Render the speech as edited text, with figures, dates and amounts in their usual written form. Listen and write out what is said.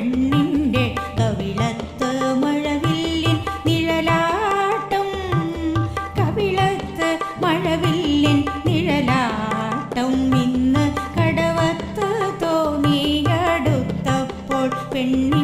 പെണ്ണിൻ്റെ കവിളത്ത് മഴവില്ലിൻ നിഴലാട്ടം, കവിളത്ത് മഴവില്ലിൻ നിഴലാട്ടം. ഇന്ന് കടവത്ത് തോണിയടുത്തപ്പോൾ പെണ്ണി